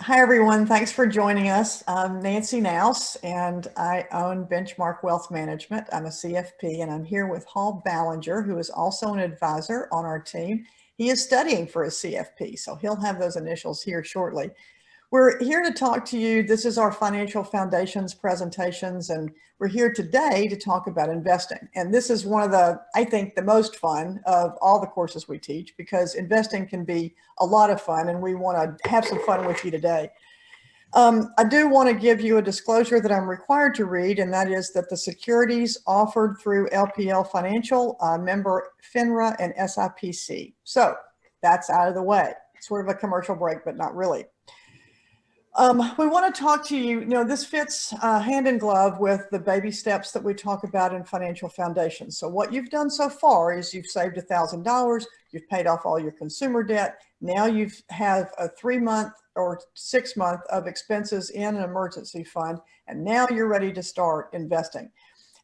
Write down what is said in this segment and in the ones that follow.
Hi, everyone. Thanks for joining us. I'm Nancy Nouse, and I own Benchmark Wealth Management. I'm a CFP, and I'm here with Hall Ballinger, who is also an advisor on our team. He is studying for a CFP, so he'll have those initials here shortly. We're here to talk to you. This is our Financial Foundations presentations, and we're here today to talk about investing. And this is one of I think, the most fun of all the courses we teach, because investing can be a lot of fun, and we want to have some fun with you today. I do want to give you a disclosure that I'm required to read, and that is that the securities offered through LPL Financial, member FINRA and SIPC. So that's out of the way. Sort of a commercial break, but not really. We want to talk to you, this fits hand in glove with the baby steps that we talk about in Financial Foundations. So what you've done so far is you've saved $1,000, you've paid off all your consumer debt. Now you have a 3-month or 6-month of expenses in an emergency fund, and now you're ready to start investing.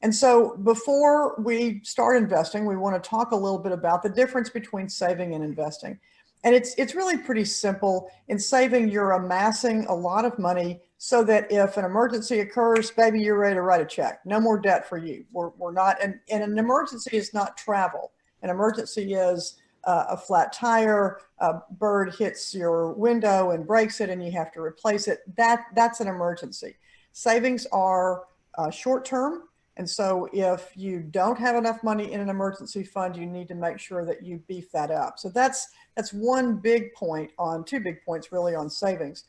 And so before we start investing, we want to talk a little bit about the difference between saving and investing. And it's really pretty simple. In saving, you're amassing a lot of money so that if an emergency occurs, baby, you're ready to write a check. No more debt for you. We're not, and an emergency is not travel. An emergency is a flat tire, a bird hits your window and breaks it and you have to replace it. That's an emergency. Savings are short-term. And so if you don't have enough money in an emergency fund, you need to make sure that you beef that up. So that's one big point on, 2 big points really on savings.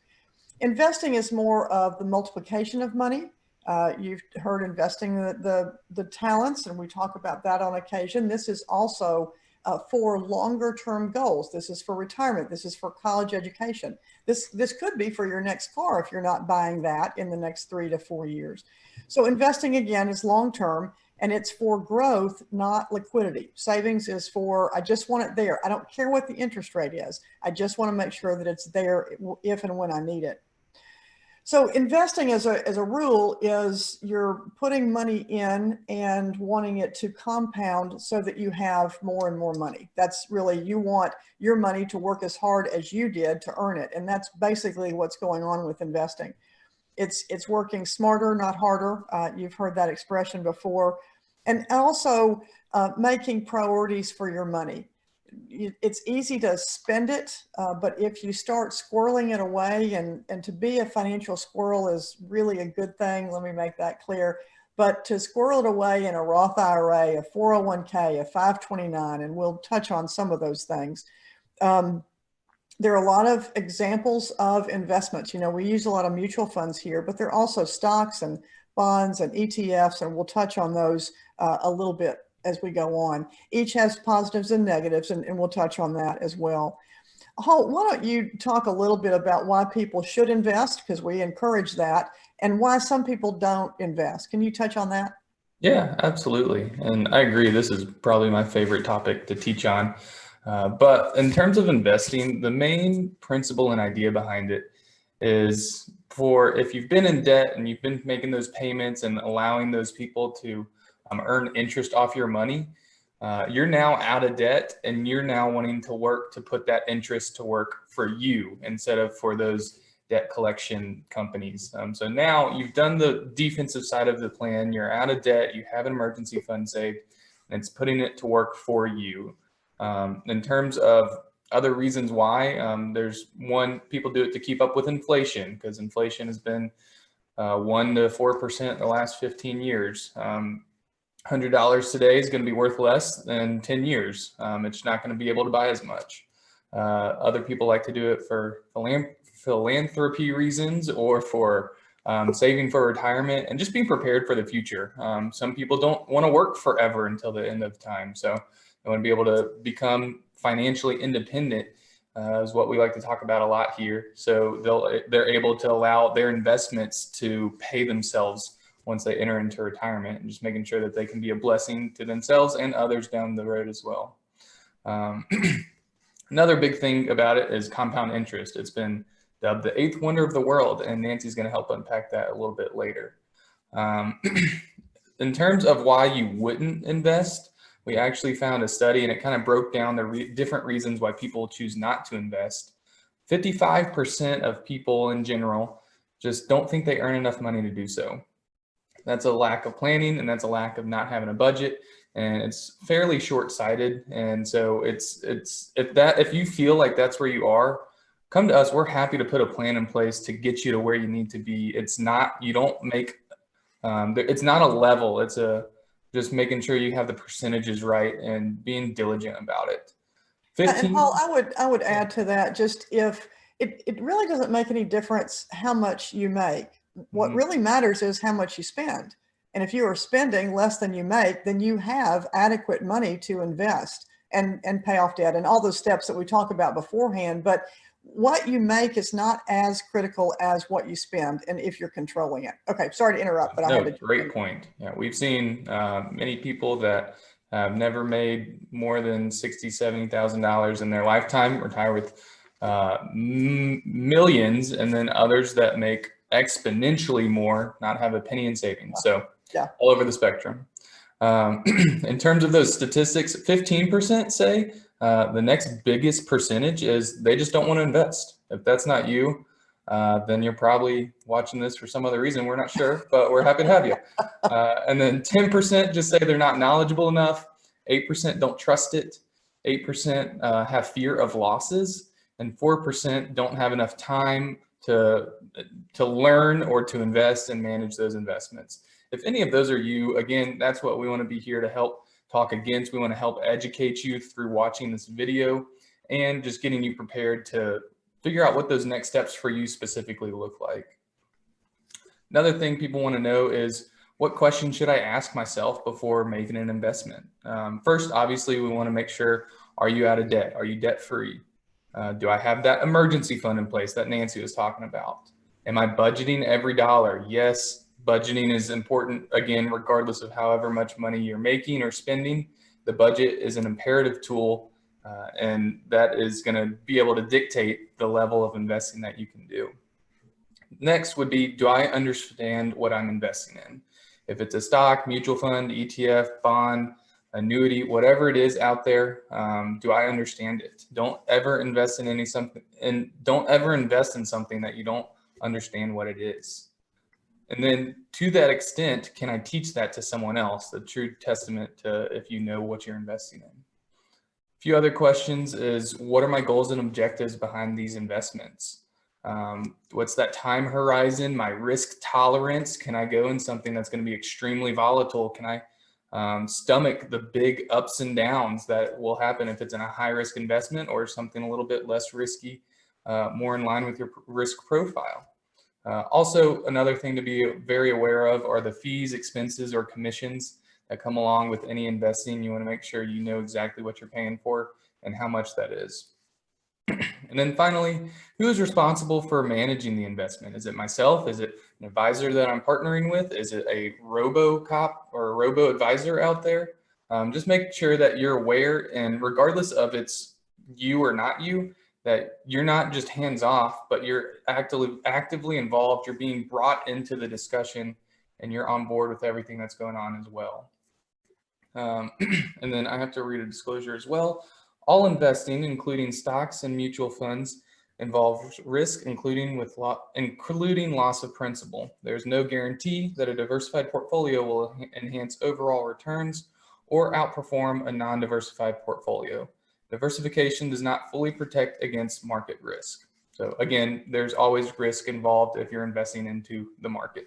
Investing is more of the multiplication of money. You've heard investing the talents, and we talk about that on occasion. This is also for longer term goals. This is for retirement. This is for college education. This could be for your next car if you're not buying that in the next 3 to 4 years. So investing, again, is long term, and it's for growth, not liquidity. Savings is for, I just want it there. I don't care what the interest rate is. I just want to make sure that it's there if and when I need it. So investing as a rule is you're putting money in and wanting it to compound so that you have more and more money. That's really, you want your money to work as hard as you did to earn it. And that's basically what's going on with investing. It's working smarter, not harder. You've heard that expression before. And also making priorities for your money. It's easy to spend it, but if you start squirreling it away, and to be a financial squirrel is really a good thing, let me make that clear, but to squirrel it away in a Roth IRA, a 401k, a 529, and we'll touch on some of those things. There are a lot of examples of investments. We use a lot of mutual funds here, but there are also stocks and bonds and ETFs, and we'll touch on those a little bit as we go on. Each has positives and negatives, and we'll touch on that as well. Holt, why don't you talk a little bit about why people should invest, because we encourage that, and why some people don't invest. Can you touch on that? Yeah, absolutely. And I agree, this is probably my favorite topic to teach on. But in terms of investing, the main principle and idea behind it is for if you've been in debt and you've been making those payments and allowing those people to earn interest off your money, you're now out of debt and you're now wanting to work to put that interest to work for you instead of for those debt collection companies. So now you've done the defensive side of the plan, you're out of debt, you have an emergency fund saved, and it's putting it to work for you. In terms of other reasons why, there's one, people do it to keep up with inflation, because inflation has been 1 to 4% in the last 15 years. $100 today is going to be worth less than 10 years. It's not going to be able to buy as much. Other people like to do it for philanthropy reasons or for saving for retirement and just being prepared for the future. Some people don't want to work forever until the end of time. So they want to be able to become financially independent is what we like to talk about a lot here. So they're able to allow their investments to pay themselves once they enter into retirement, and just making sure that they can be a blessing to themselves and others down the road as well. Another big thing about it is compound interest. It's been dubbed the 8th wonder of the world, and Nancy's going to help unpack that a little bit later. In terms of why you wouldn't invest, we actually found a study, and it kind of broke down the different reasons why people choose not to invest. 55% of people in general just don't think they earn enough money to do so. That's a lack of planning, and that's a lack of not having a budget, and it's fairly short-sighted. And so if you feel like that's where you are, come to us. We're happy to put a plan in place to get you to where you need to be. It's not, you don't make, it's not a level. It's just making sure you have the percentages right and being diligent about it. And Paul, I would add to that, just if it really doesn't make any difference how much you make. What really matters is how much you spend. And if you are spending less than you make, then you have adequate money to invest and pay off debt and all those steps that we talk about beforehand. But what you make is not as critical as what you spend, and if you're controlling it. Okay, sorry to interrupt, but I had to. Great point. Yeah, we've seen many people that have never made more than $60,000, $70,000 in their lifetime, retire with millions, and then others that make exponentially more, not have a penny in savings. So all over the spectrum. In terms of those statistics, 15% say the next biggest percentage is they just don't want to invest. If that's not you, then you're probably watching this for some other reason. We're not sure, but we're happy to have you. And then 10% just say they're not knowledgeable enough. 8% don't trust it. 8% have fear of losses, and 4% don't have enough time to learn or to invest and manage those investments. If any of those are you, again, that's what we want to be here to help talk against. We want to help educate you through watching this video and just getting you prepared to figure out what those next steps for you specifically look like. Another thing people want to know is, what questions should I ask myself before making an investment? First, obviously, we want to make sure, are you out of debt? Are you debt free? Do I have that emergency fund in place that Nancy was talking about? Am I budgeting every dollar? Yes, budgeting is important. Again, regardless of however much money you're making or spending, the budget is an imperative tool, and that is going to be able to dictate the level of investing that you can do. Next would be, do I understand what I'm investing in? If it's a stock, mutual fund, ETF, bond, annuity, whatever it is out there, do I understand it? Don't ever invest in something that you don't understand what it is. And then to that extent, can I teach that to someone else? The true testament to if you know what you're investing in. A few other questions is, what are my goals and objectives behind these investments? What's that time horizon, my risk tolerance? Can I go in something that's going to be extremely volatile? Can I stomach the big ups and downs that will happen if it's in a high risk investment or something a little bit less risky, more in line with your risk profile? Also, another thing to be very aware of are the fees, expenses, or commissions that come along with any investing. You want to make sure you know exactly what you're paying for and how much that is. And then finally, who is responsible for managing the investment? Is it myself? Is it an advisor that I'm partnering with? Is it a robo-cop or a robo-advisor out there? Just make sure that you're aware, and regardless of it's you or not you, that you're not just hands off, but you're actively involved. You're being brought into the discussion, and you're on board with everything that's going on as well. And then I have to read a disclosure as well. All investing, including stocks and mutual funds, involves risk, including loss of principal. There's no guarantee that a diversified portfolio will enhance overall returns or outperform a non-diversified portfolio. Diversification does not fully protect against market risk. So again, there's always risk involved if you're investing into the market,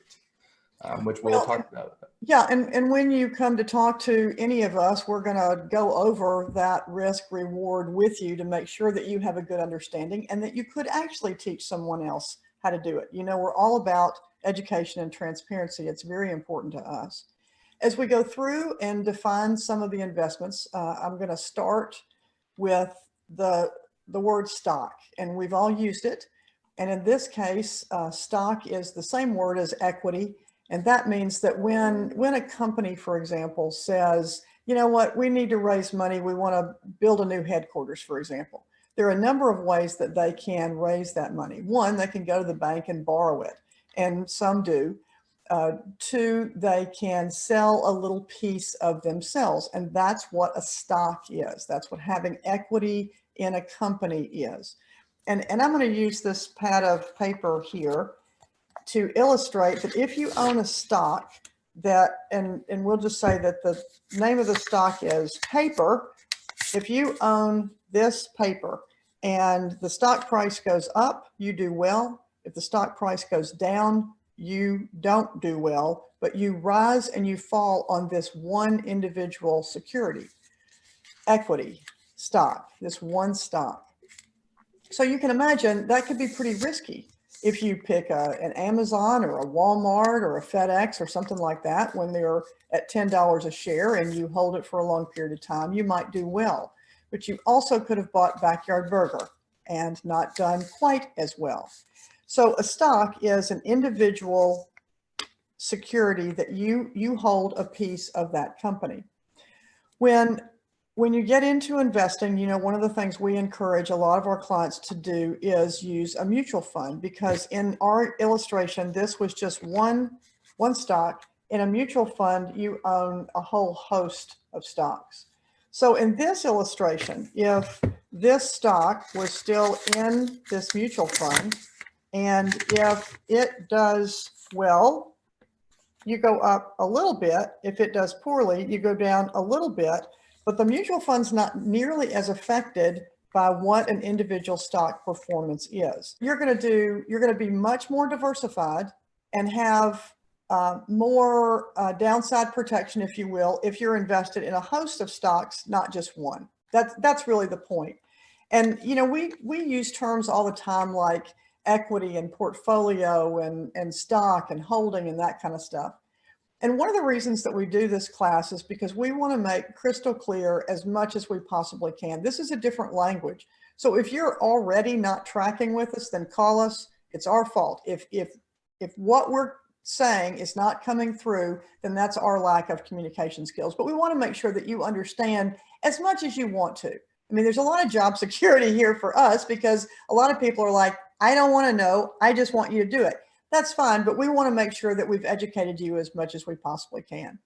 which we'll talk about. Yeah, and when you come to talk to any of us, we're going to go over that risk reward with you to make sure that you have a good understanding and that you could actually teach someone else how to do it. You know, we're all about education and transparency. It's very important to us. As we go through and define some of the investments, I'm going to start with the word stock, and we've all used it. And in this case, stock is the same word as equity. And that means that when a company, for example, says, you know what, we need to raise money, we want to build a new headquarters, for example, there are a number of ways that they can raise that money. One, they can go to the bank and borrow it, and some do. Two, they can sell a little piece of themselves, and that's what a stock is. That's what having equity in a company is. and I'm going to use this pad of paper here to illustrate that if you own a stock that, and we'll just say that the name of the stock is paper. If you own this paper and the stock price goes up, you do well. If the stock price goes down, you don't do well, but you rise and you fall on this one individual security, equity stock, this one stock. So you can imagine that could be pretty risky. If you pick an Amazon or a Walmart or a FedEx or something like that, when they're at $10 a share and you hold it for a long period of time, you might do well. But you also could have bought Backyard Burger and not done quite as well. So a stock is an individual security that you hold a piece of that company. When you get into investing, you know, one of the things we encourage a lot of our clients to do is use a mutual fund, because in our illustration, this was just one stock. In a mutual fund, you own a whole host of stocks. So in this illustration, if this stock was still in this mutual fund, and if it does well, you go up a little bit. If it does poorly, you go down a little bit. But the mutual fund's not nearly as affected by what an individual stock performance is. You're going to be much more diversified and have more downside protection, if you will, if you're invested in a host of stocks, not just one. That's really the point. And you know, we use terms all the time like equity and portfolio and stock and holding and that kind of stuff. And one of the reasons that we do this class is because we want to make crystal clear as much as we possibly can. This is a different language. So if you're already not tracking with us, then call us. It's our fault. If what we're saying is not coming through, then that's our lack of communication skills. But we want to make sure that you understand as much as you want to. I mean, there's a lot of job security here for us, because a lot of people are like, I don't want to know. I just want you to do it. That's fine, but we want to make sure that we've educated you as much as we possibly can.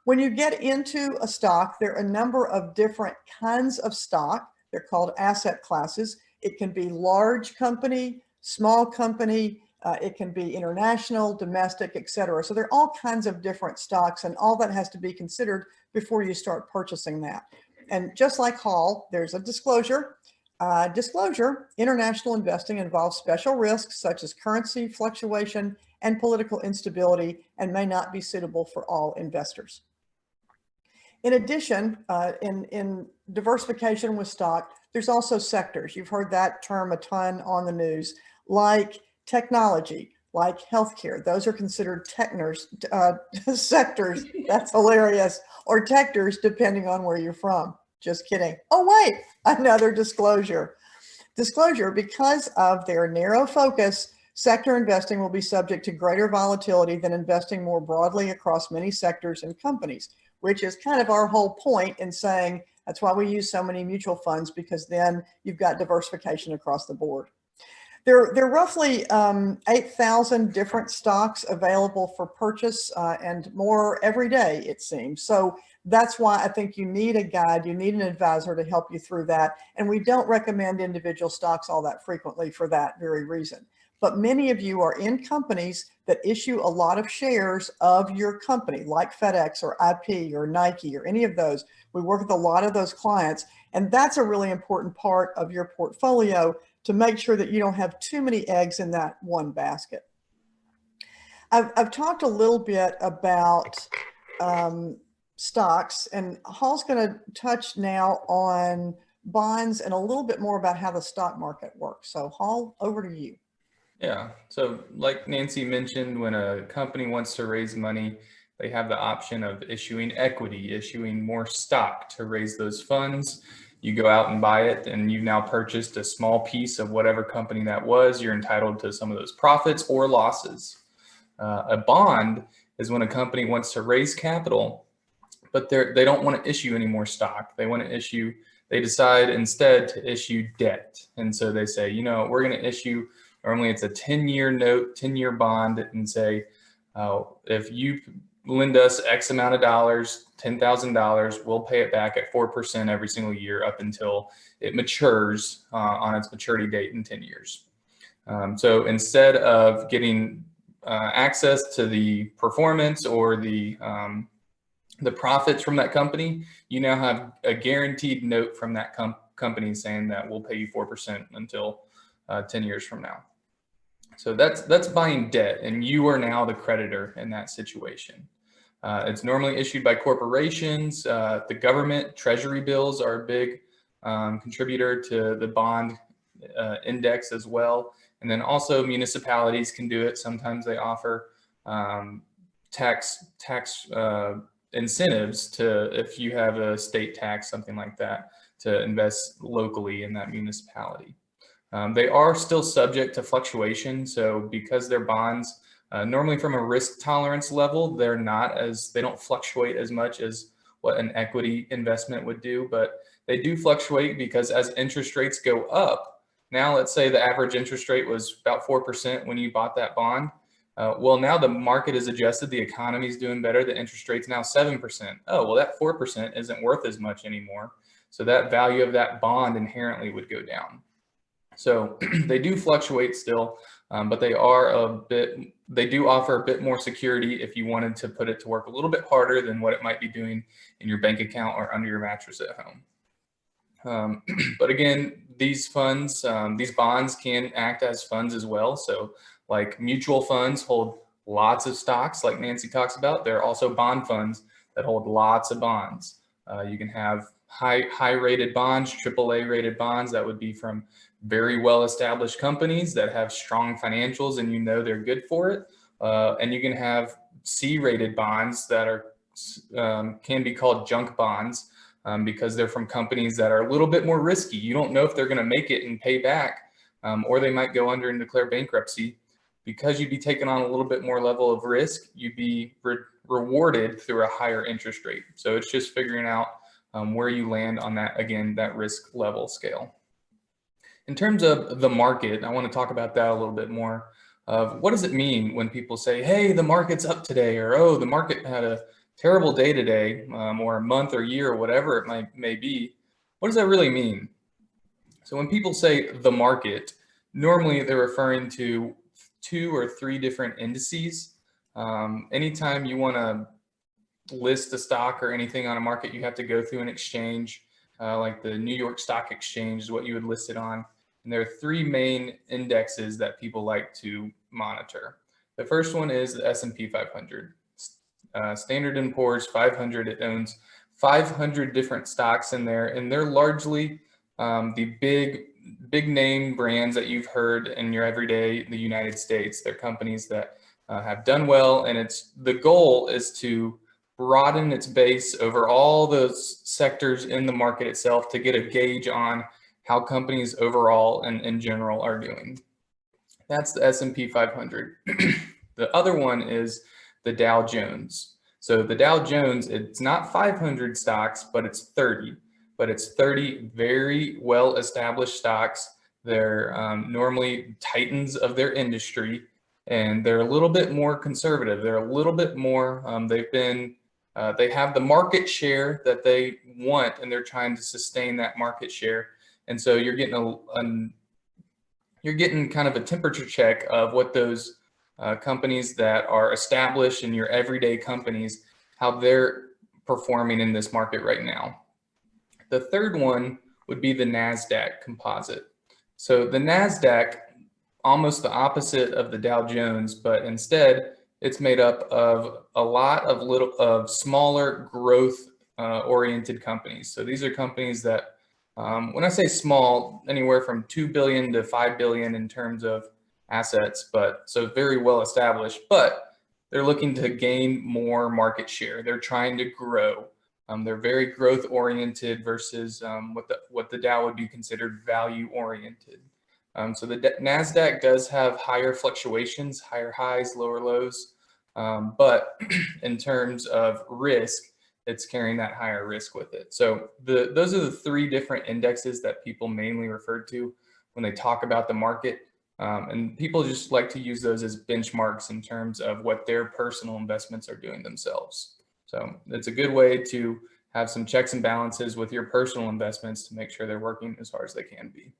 When you get into a stock, there are a number of different kinds of stock. They're called asset classes. It can be large company, small company, it can be international, domestic, etc. So there are all kinds of different stocks, and all that has to be considered before you start purchasing that. And just like Hall, there's a disclosure. International investing involves special risks such as currency fluctuation and political instability, and may not be suitable for all investors. In addition, in diversification with stock, there's also sectors. You've heard that term a ton on the news, like technology, like healthcare. Those are considered sectors. That's hilarious. Or sectors, depending on where you're from. Just kidding. Oh, wait, another disclosure. Because of their narrow focus, sector investing will be subject to greater volatility than investing more broadly across many sectors and companies, which is kind of our whole point in saying that's why we use so many mutual funds, because then you've got diversification across the board. There are roughly 8,000 different stocks available for purchase, and more every day, it seems. So that's why I think you need a guide, you need an advisor to help you through that. And we don't recommend individual stocks all that frequently for that very reason. But many of you are in companies that issue a lot of shares of your company, like FedEx or IP or Nike or any of those. We work with a lot of those clients, and that's a really important part of your portfolio to make sure that you don't have too many eggs in that one basket. I've talked a little bit about stocks, and Hall's going to touch now on bonds and a little bit more about how the stock market works. So Hall, over to you. Yeah, so like Nancy mentioned, when a company wants to raise money, they have the option of issuing equity, issuing more stock to raise those funds. You go out and buy it, and you've now purchased a small piece of whatever company that was. You're entitled to some of those profits or losses. A bond is when a company wants to raise capital, but they don't want to issue any more stock. They decide instead to issue debt. And so they say, you know, we're going to issue, normally it's a 10-year note, 10-year bond, and say, if you lend us X amount of dollars, $10,000, we'll pay it back at 4% every single year up until it matures on its maturity date in 10 years. So instead of getting access to the performance or the profits from that company, you now have a guaranteed note from that company saying that we'll pay you 4% until 10 years from now. So that's buying debt, and you are now the creditor in that situation. It's normally issued by corporations. The government treasury bills are a big contributor to the bond index as well. And then also municipalities can do it. Sometimes they offer tax incentives to, if you have a state tax, something like that, to invest locally in that municipality. They are still subject to fluctuation. So because they're bonds, normally from a risk tolerance level, they don't fluctuate as much as what an equity investment would do, but they do fluctuate because as interest rates go up, now let's say the average interest rate was about 4% when you bought that bond. Well, now the market is adjusted, the economy is doing better, the interest rate's now 7%. Oh, well, that 4% isn't worth as much anymore. So that value of that bond inherently would go down. So they do fluctuate still, but they do offer a bit more security if you wanted to put it to work a little bit harder than what it might be doing in your bank account or under your mattress at home. But again, these funds, these bonds can act as funds as well. So like mutual funds hold lots of stocks like Nancy talks about. There are also bond funds that hold lots of bonds. You can have high rated bonds, AAA rated bonds that would be from very well established companies that have strong financials and you know they're good for it. And you can have C rated bonds that are can be called junk bonds because they're from companies that are a little bit more risky. You don't know if they're going to make it and pay back, or they might go under and declare bankruptcy. Because you'd be taking on a little bit more level of risk, you'd be rewarded through a higher interest rate. So it's just figuring out where you land on that, again, that risk level scale. In terms of the market, I want to talk about that a little bit more. What does it mean when people say, hey, the market's up today, or oh, the market had a terrible day today, or a month or year or whatever it may be? What does that really mean? So when people say the market, normally they're referring to 2 or 3 different indices. Anytime you want to list a stock or anything on a market, you have to go through an exchange, like the New York Stock Exchange is what you would list it on. And there are 3 main indexes that people like to monitor. The first one is the S&P 500. Standard & Poor's 500, it owns 500 different stocks in there, and they're largely the big name brands that you've heard in your everyday in the United States. They're companies that have done well, and the goal is to broaden its base over all those sectors in the market itself to get a gauge on how companies overall and in general are doing. That's the S&P 500. The other one is the Dow Jones. So the Dow Jones, it's not 500 stocks, but it's 30. But it's 30 very well established stocks. They're normally titans of their industry, and they're a little bit more conservative. They're a little bit more, they have the market share that they want, and they're trying to sustain that market share. And so you're getting you're getting kind of a temperature check of what those companies that are established in your everyday companies, how they're performing in this market right now. The third one would be the NASDAQ composite. So the NASDAQ, almost the opposite of the Dow Jones, but instead it's made up of a lot of smaller growth oriented companies. So these are companies that, when I say small, anywhere from 2 billion to 5 billion in terms of assets, but so very well established, but they're looking to gain more market share. They're trying to grow. They're very growth oriented versus what the Dow would be considered value oriented. So the NASDAQ does have higher fluctuations, higher highs, lower lows, but in terms of risk, it's carrying that higher risk with it. So those are the 3 different indexes that people mainly refer to when they talk about the market. And people just like to use those as benchmarks in terms of what their personal investments are doing themselves. So it's a good way to have some checks and balances with your personal investments to make sure they're working as hard as they can be.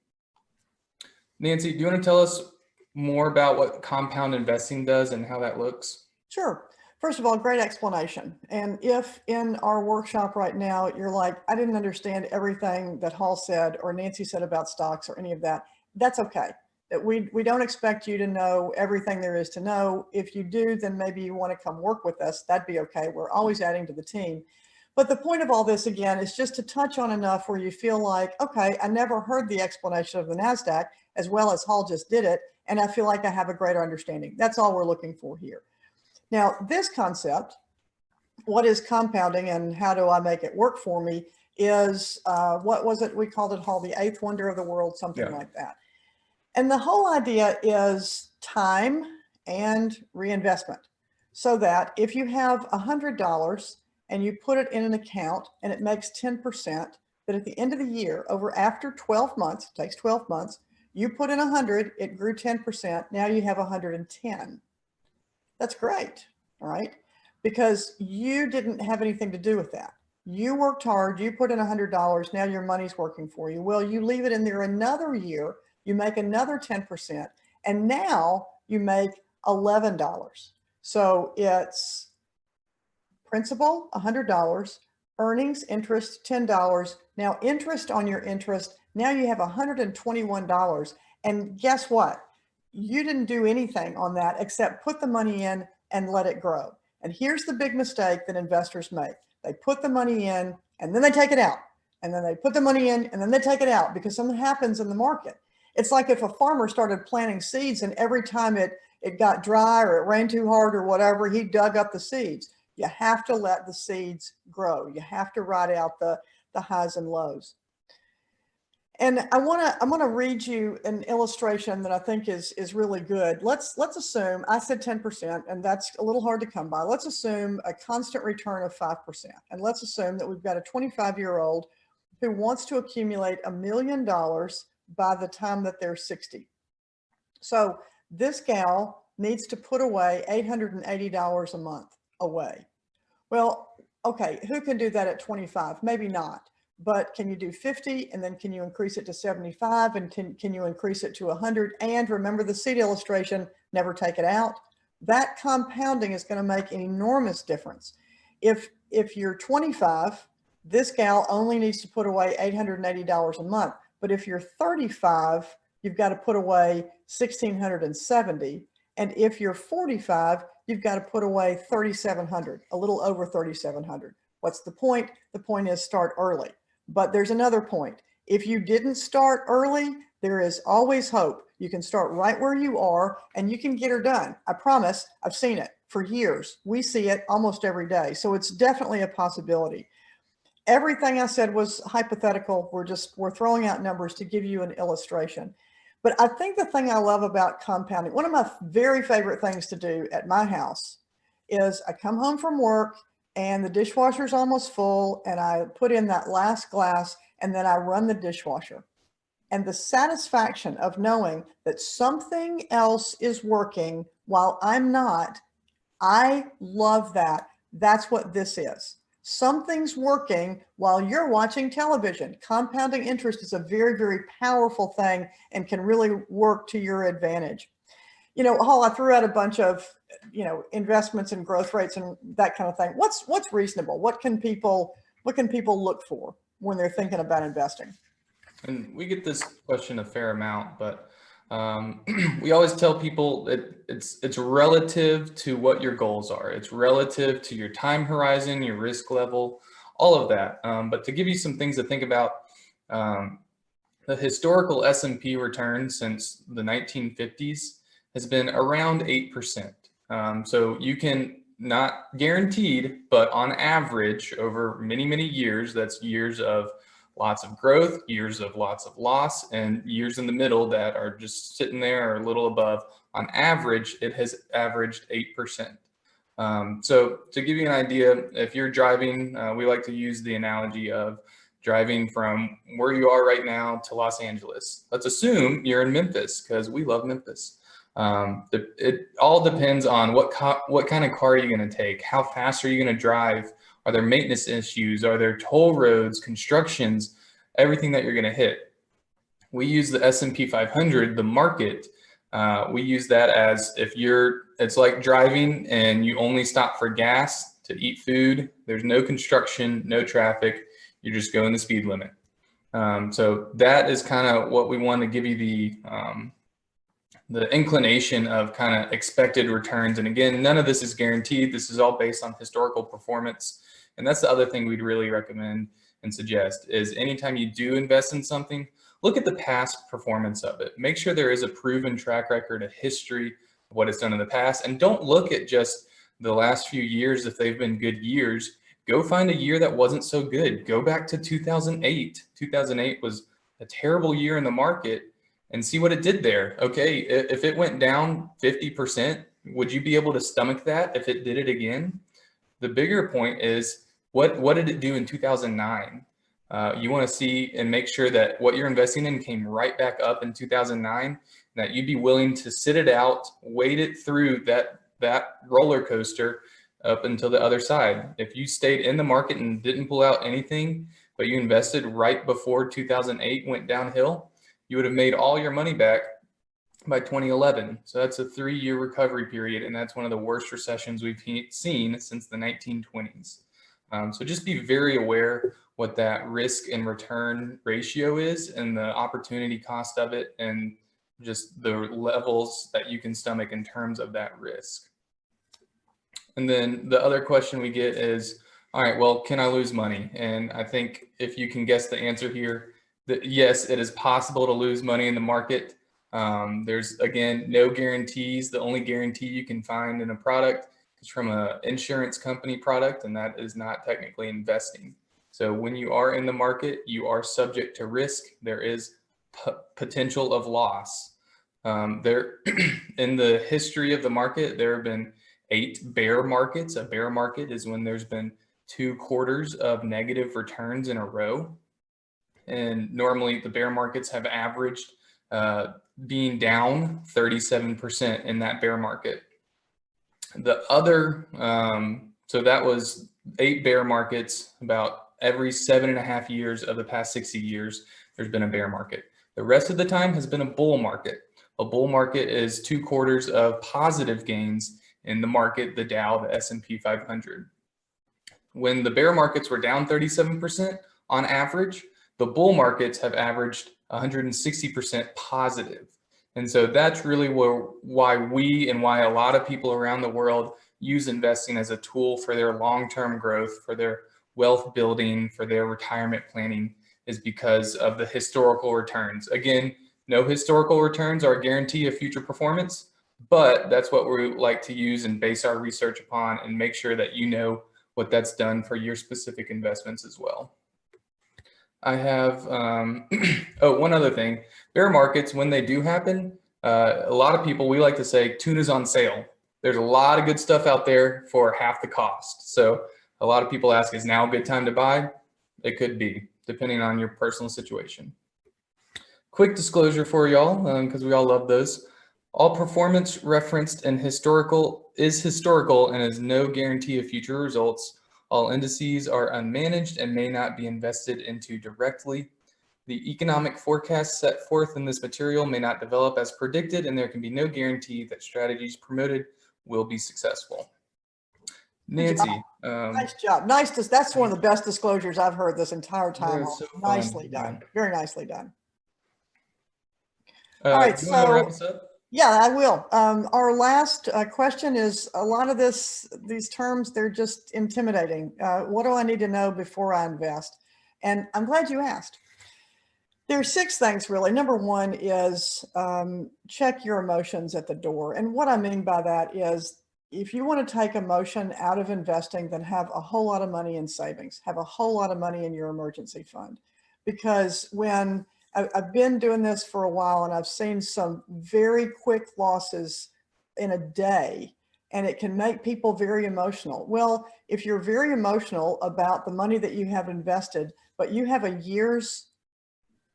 Nancy, do you want to tell us more about what compound investing does and how that looks? Sure. First of all, great explanation. And if in our workshop right now, you're like, I didn't understand everything that Hall said or Nancy said about stocks or any of that, that's okay. That we don't expect you to know everything there is to know. If you do, then maybe you want to come work with us. That'd be okay. We're always adding to the team. But the point of all this, again, is just to touch on enough where you feel like, okay, I never heard the explanation of the NASDAQ as well as Hall just did it. And I feel like I have a greater understanding. That's all we're looking for here. Now, this concept, what is compounding and how do I make it work for me, is what was it? We called it, Hall, the eighth wonder of the world, something like that. And the whole idea is time and reinvestment. So that if you have $100 and you put it in an account and it makes 10%, that at the end of the year, after 12 months, it takes 12 months, you put in 100, it grew 10%, now you have 110. That's great, all right? Because you didn't have anything to do with that. You worked hard, you put in $100, now your money's working for you. Well, you leave it in there another year, you make another 10%, and now you make $11. So it's principal, $100, earnings, interest, $10. Now interest on your interest, now you have $121. And guess what? You didn't do anything on that except put the money in and let it grow. And here's the big mistake that investors make. They put the money in and then they take it out. And then they put the money in and then they take it out because something happens in the market. It's like if a farmer started planting seeds and every time it got dry or it rained too hard or whatever, he dug up the seeds. You have to let the seeds grow. You have to ride out the highs and lows. And I want to read you an illustration that I think is really good. Let's assume, I said 10%, and that's a little hard to come by. Let's assume a constant return of 5%. And let's assume that we've got a 25-year-old who wants to accumulate $1 million by the time that they're 60. So this gal needs to put away $880 a month away. Well, okay, who can do that at 25? Maybe not. But can you do 50 and then can you increase it to 75 and can you increase it to 100? And remember the seed illustration, never take it out. That compounding is going to make an enormous difference. If you're 25, this gal only needs to put away $880 a month. But if you're 35, you've got to put away $1,670. And if you're 45, you've got to put away $3,700, a little over $3,700. What's the point? The point is start early. But there's another point. If you didn't start early, there is always hope. You can start right where you are and you can get her done. I promise, I've seen it for years. We see it almost every day. So it's definitely a possibility. Everything I said was hypothetical. We're throwing out numbers to give you an illustration. But I think the thing I love about compounding, one of my very favorite things to do at my house is I come home from work and the dishwasher's almost full and I put in that last glass and then I run the dishwasher. And the satisfaction of knowing that something else is working while I'm not, I love that. That's what this is. Something's working while you're watching television. Compounding interest is a very, very powerful thing and can really work to your advantage. You know, Hall, I threw out a bunch of, investments and growth rates and that kind of thing. What's reasonable? What can people look for when they're thinking about investing? And we get this question a fair amount, but we always tell people that it's relative to what your goals are. It's relative to your time horizon, your risk level, all of that. But to give you some things to think about, the historical S&P return since the 1950s has been around 8%. So you can, not guaranteed, but on average over many, many years, that's years of lots of growth, years of lots of loss, and years in the middle that are just sitting there or a little above. On average, it has averaged 8%. So to give you an idea, if you're driving, we like to use the analogy of driving from where you are right now to Los Angeles. Let's assume you're in Memphis, because we love Memphis. It all depends on what kind of car are you going to take? How fast are you going to drive? Are there maintenance issues? Are there toll roads, constructions, everything that you're going to hit? We use the S&P 500, the market. We use that as it's like driving and you only stop for gas to eat food. There's no construction, no traffic. You're just going the speed limit. So that is kind of what we want to give you the inclination of kind of expected returns. And again, none of this is guaranteed. This is all based on historical performance. And that's the other thing we'd really recommend and suggest is anytime you do invest in something, look at the past performance of it. Make sure there is a proven track record, a history of what it's done in the past. And don't look at just the last few years if they've been good years. Go find a year that wasn't so good. Go back to 2008. 2008 was a terrible year in the market and see what it did there. Okay, if it went down 50%, would you be able to stomach that if it did it again? The bigger point is what did it do in 2009? You want to see and make sure that what you're investing in came right back up in 2009, that you'd be willing to sit it out, wait it through that roller coaster up until the other side. If you stayed in the market and didn't pull out anything, but you invested right before 2008 went downhill, you would have made all your money back by 2011. So that's a 3-year recovery period, and that's one of the worst recessions we've seen since the 1920s. So just be very aware what that risk and return ratio is and the opportunity cost of it and just the levels that you can stomach in terms of that risk. And then the other question we get is, all right, well, can I lose money? And I think if you can guess the answer here, that yes, it is possible to lose money in the market. There's, again, no guarantees. The only guarantee you can find in a product is from an insurance company product, and that is not technically investing. So when you are in the market, you are subject to risk. There is potential of loss. In the history of the market, there have been 8 bear markets. A bear market is when there's been 2 quarters of negative returns in a row. And normally the bear markets have averaged being down 37% in that bear market. The other, so that was 8 bear markets. About every 7.5 years of the past 60 years, there's been a bear market. The rest of the time has been a bull market. A bull market is 2 quarters of positive gains in the market, the Dow, the S&P 500. When the bear markets were down 37% on average, the bull markets have averaged 160% positive. And so that's really why we and why a lot of people around the world use investing as a tool for their long-term growth, for their wealth building, for their retirement planning, is because of the historical returns. Again, no historical returns are a guarantee of future performance, but that's what we like to use and base our research upon and make sure that you know what that's done for your specific investments as well. I have, oh, one other thing. Bear markets, when they do happen, a lot of people, we like to say tuna's on sale. There's a lot of good stuff out there for half the cost. So a lot of people ask, is now a good time to buy? It could be, depending on your personal situation. Quick disclosure for y'all, because we all love those. All performance referenced in historical and is no guarantee of future results. All indices are unmanaged and may not be invested into directly. The economic forecasts set forth in this material may not develop as predicted, and there can be no guarantee that strategies promoted will be successful. Nancy. Nice job. That's one of the best disclosures I've heard this entire time. So nicely done. Very nicely done. All right, do you want to wrap us up? Yeah, I will. Our last question is, a lot of these terms, they're just intimidating. What do I need to know before I invest? And I'm glad you asked. There are 6 things really. Number 1 is check your emotions at the door. And what I mean by that is, if you want to take emotion out of investing, then have a whole lot of money in savings, have a whole lot of money in your emergency fund. Because when I've been doing this for a while and I've seen some very quick losses in a day and it can make people very emotional. Well, if you're very emotional about the money that you have invested, but you have a year's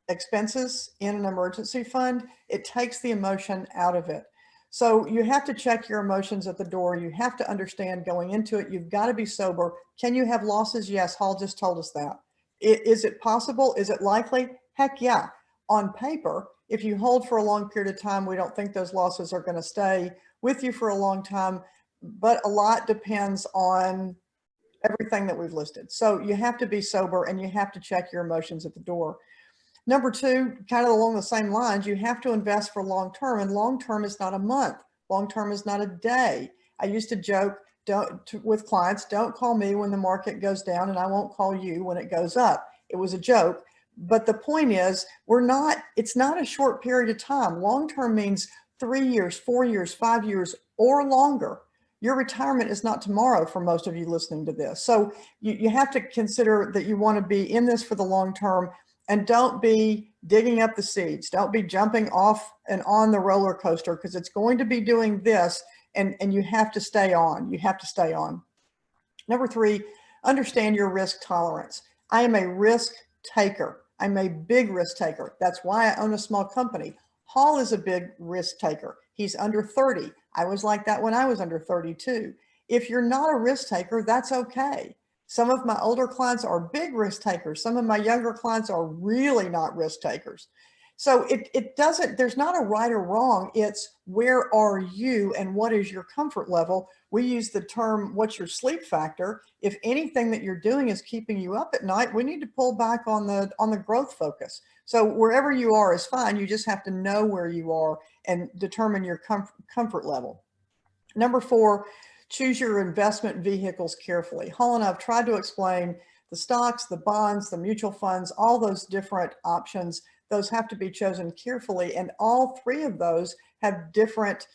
expenses in an emergency fund, it takes the emotion out of it. So you have to check your emotions at the door. You have to understand going into it, you've got to be sober. Can you have losses? Yes, Hall just told us that. Is it possible? Is it likely? Heck yeah. On paper, if you hold for a long period of time, we don't think those losses are going to stay with you for a long time, but a lot depends on everything that we've listed. So you have to be sober and you have to check your emotions at the door. Number two, kind of along the same lines, you have to invest for long term, and long term is not a month. Long term is not a day. I used to joke with clients, don't call me when the market goes down and I won't call you when it goes up. It was a joke. But the point is, it's not a short period of time. Long term means 3 years, 4 years, 5 years, or longer. Your retirement is not tomorrow for most of you listening to this. So you have to consider that you want to be in this for the long term. And don't be digging up the seeds. Don't be jumping off and on the roller coaster, because it's going to be doing this, and you have to stay on. You have to stay on. Number three, understand your risk tolerance. I am a risk taker. I'm a big risk taker. That's why I own a small company. Hall is a big risk taker. He's under 30. I was like that when I was under 32. If you're not a risk taker, that's okay. Some of my older clients are big risk takers. Some of my younger clients are really not risk takers. So there's not a right or wrong. It's where are you and what is your comfort level? We use the term, what's your sleep factor? If anything that you're doing is keeping you up at night, we need to pull back on the growth focus. So wherever you are is fine. You just have to know where you are and determine your comfort level. Number four, choose your investment vehicles carefully. Hall and I have tried to explain the stocks, the bonds, the mutual funds, all those different options. Those have to be chosen carefully. And all three of those have different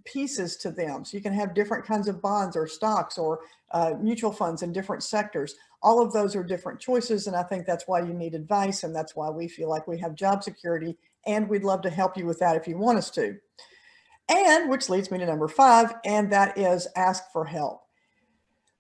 pieces to them. So you can have different kinds of bonds or stocks or mutual funds in different sectors. All of those are different choices. And I think that's why you need advice. And that's why we feel like we have job security. And we'd love to help you with that if you want us to. And which leads me to number five, and that is ask for help.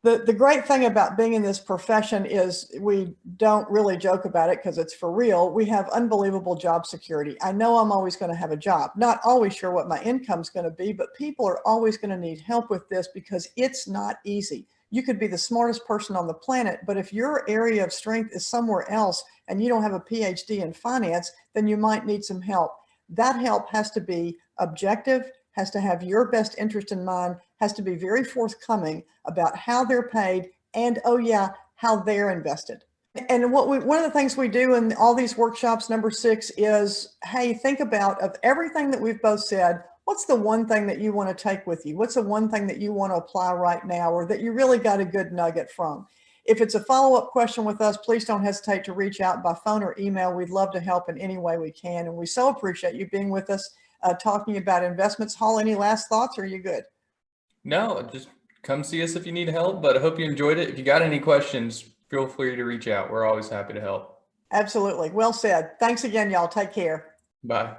The great thing about being in this profession is we don't really joke about it because it's for real. We have unbelievable job security. I know I'm always going to have a job, not always sure what my income's going to be, but people are always going to need help with this because it's not easy. You could be the smartest person on the planet, but if your area of strength is somewhere else and you don't have a PhD in finance, then you might need some help. That help has to be objective, has to have your best interest in mind, has to be very forthcoming about how they're paid and, oh yeah, how they're invested. And one of the things we do in all these workshops, number 6, is, hey, think about, of everything that we've both said, what's the one thing that you want to take with you? What's the one thing that you want to apply right now, or that you really got a good nugget from? If it's a follow-up question with us, please don't hesitate to reach out by phone or email. We'd love to help in any way we can. And we so appreciate you being with us, talking about investments. Hall, any last thoughts, or are you good? No, just come see us if you need help, but I hope you enjoyed it. If you got any questions, feel free to reach out. We're always happy to help. Absolutely. Well said. Thanks again, y'all. Take care. Bye.